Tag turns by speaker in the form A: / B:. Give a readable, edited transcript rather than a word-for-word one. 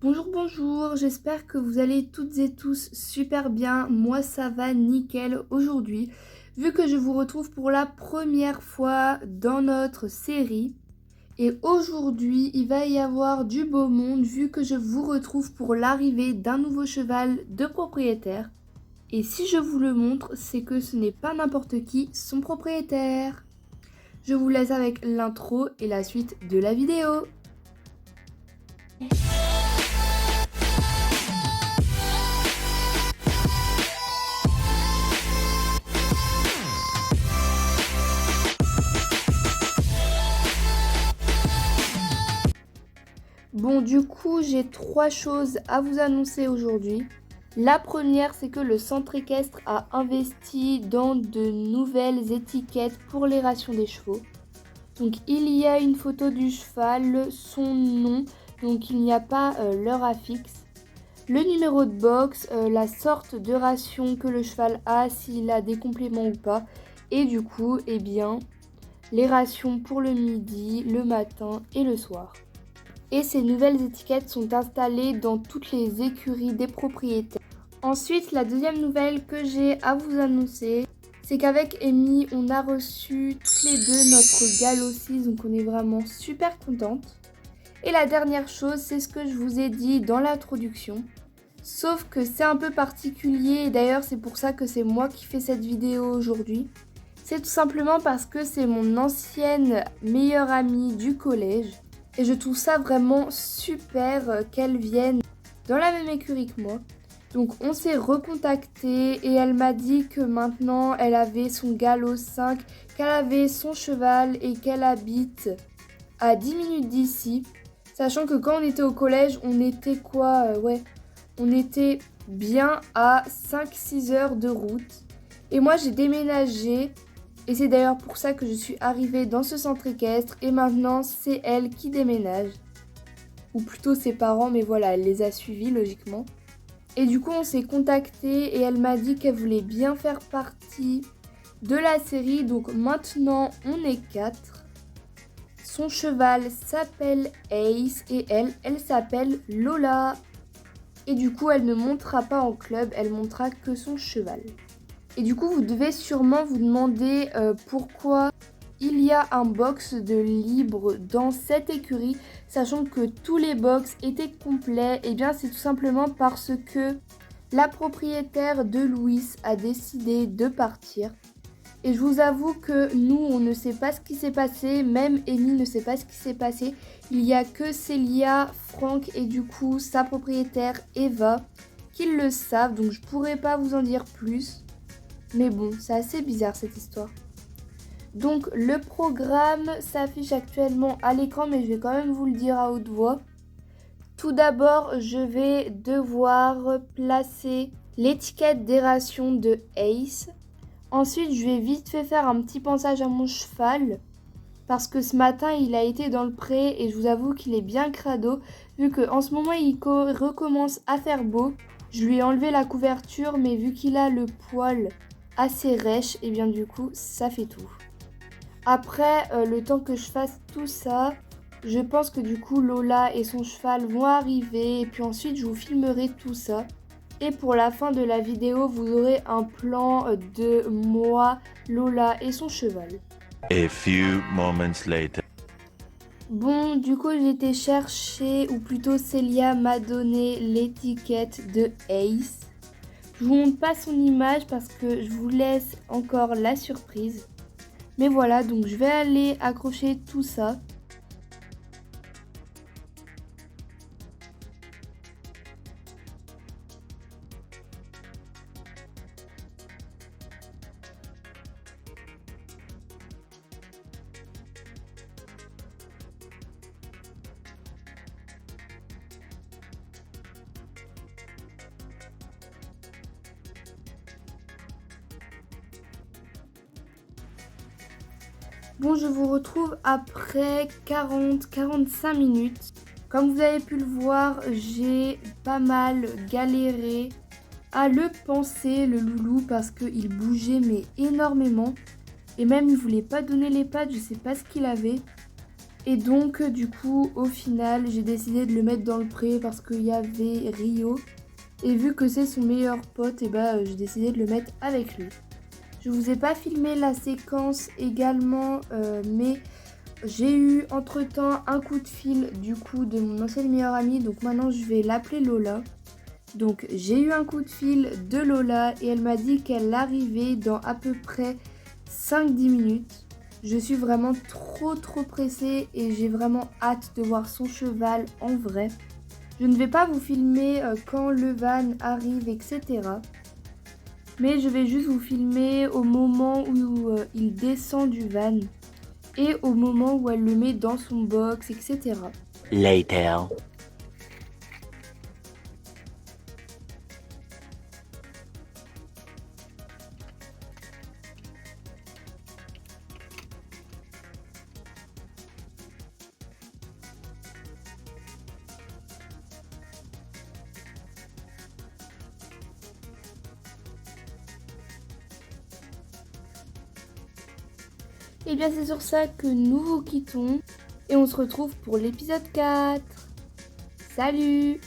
A: Bonjour, bonjour, j'espère que vous allez toutes et tous super bien. Moi ça va nickel aujourd'hui, vu que je vous retrouve pour la première fois dans notre série. Et aujourd'hui, il va y avoir du beau monde vu que je vous retrouve pour l'arrivée d'un nouveau cheval de propriétaire. Et si je vous le montre, c'est que ce n'est pas n'importe qui son propriétaire. Je vous laisse avec l'intro et la suite de la vidéo. Bon, du coup, j'ai 3 choses à vous annoncer aujourd'hui. La première, c'est que le centre équestre a investi dans de nouvelles étiquettes pour les rations des chevaux. Donc, il y a une photo du cheval, son nom, donc il n'y a pas l'heure affixe. Le numéro de box, la sorte de ration que le cheval a, s'il a des compléments ou pas. Et du coup, eh bien, les rations pour le midi, le matin et le soir. Et ces nouvelles étiquettes sont installées dans toutes les écuries des propriétaires. Ensuite, la deuxième nouvelle que j'ai à vous annoncer, c'est qu'avec Amy, on a reçu toutes les deux notre galop 6, donc on est vraiment super contente. Et la dernière chose, c'est ce que je vous ai dit dans l'introduction. Sauf que c'est un peu particulier, et d'ailleurs c'est pour ça que c'est moi qui fais cette vidéo aujourd'hui. C'est tout simplement parce que c'est mon ancienne meilleure amie du collège. Et je trouve ça vraiment super qu'elle vienne dans la même écurie que moi. Donc on s'est recontacté et elle m'a dit que maintenant elle avait son galop 5, qu'elle avait son cheval et qu'elle habite à 10 minutes d'ici. Sachant que quand on était au collège, on était on était bien à 5-6 heures de route. Et moi j'ai déménagé. Et c'est d'ailleurs pour ça que je suis arrivée dans ce centre équestre et maintenant c'est elle qui déménage. Ou plutôt ses parents, mais voilà, elle les a suivis logiquement. Et du coup on s'est contacté et elle m'a dit qu'elle voulait bien faire partie de la série. Donc maintenant on est 4. Son cheval s'appelle Ace et elle s'appelle Lola. Et du coup elle ne montera pas en club, elle montera que son cheval. Et du coup, vous devez sûrement vous demander pourquoi il y a un box de libre dans cette écurie, sachant que tous les box étaient complets. Et bien, c'est tout simplement parce que la propriétaire de Louis a décidé de partir. Et je vous avoue que nous, on ne sait pas ce qui s'est passé, même Amy ne sait pas ce qui s'est passé. Il n'y a que Célia, Franck et du coup sa propriétaire Eva qui le savent, donc je pourrais pas vous en dire plus. Mais bon, c'est assez bizarre cette histoire. Donc le programme s'affiche actuellement à l'écran, mais je vais quand même vous le dire à haute voix. Tout d'abord, je vais devoir placer l'étiquette des rations de Ace. Ensuite, je vais vite fait faire un petit pansage à mon cheval. Parce que ce matin, il a été dans le pré et je vous avoue qu'il est bien crado. Vu qu'en ce moment, il recommence à faire beau. Je lui ai enlevé la couverture, mais vu qu'il a le poil assez rêche, et bien du coup ça fait tout. Après le temps que je fasse tout ça, je pense que du coup Lola et son cheval vont arriver et puis ensuite je vous filmerai tout ça. Et pour la fin de la vidéo, vous aurez un plan de moi, Lola et son cheval.
B: A few moments later.
A: Bon, du coup j'ai été chercher, ou plutôt Célia m'a donné l'étiquette de Ace. Je vous montre pas son image parce que je vous laisse encore la surprise. Mais voilà, donc je vais aller accrocher tout ça. Bon, je vous retrouve après 40-45 minutes. Comme vous avez pu le voir, j'ai pas mal galéré à le panser, le loulou, parce qu'il bougeait mais énormément. Et même il voulait pas donner les pattes, je sais pas ce qu'il avait. Et donc du coup au final j'ai décidé de le mettre dans le pré parce qu'il y avait Rio. Et vu que c'est son meilleur pote, j'ai décidé de le mettre avec lui. Je vous ai pas filmé la séquence également, mais j'ai eu entre-temps un coup de fil du coup de mon ancienne meilleure amie. Donc maintenant je vais l'appeler Lola. Donc j'ai eu un coup de fil de Lola et elle m'a dit qu'elle arrivait dans à peu près 5-10 minutes. Je suis vraiment trop pressée et j'ai vraiment hâte de voir son cheval en vrai. Je ne vais pas vous filmer quand le van arrive, etc. Mais je vais juste vous filmer au moment où il descend du van et au moment où elle le met dans son box, etc.
B: Later.
A: Et bien c'est sur ça que nous vous quittons et on se retrouve pour l'épisode 4. Salut!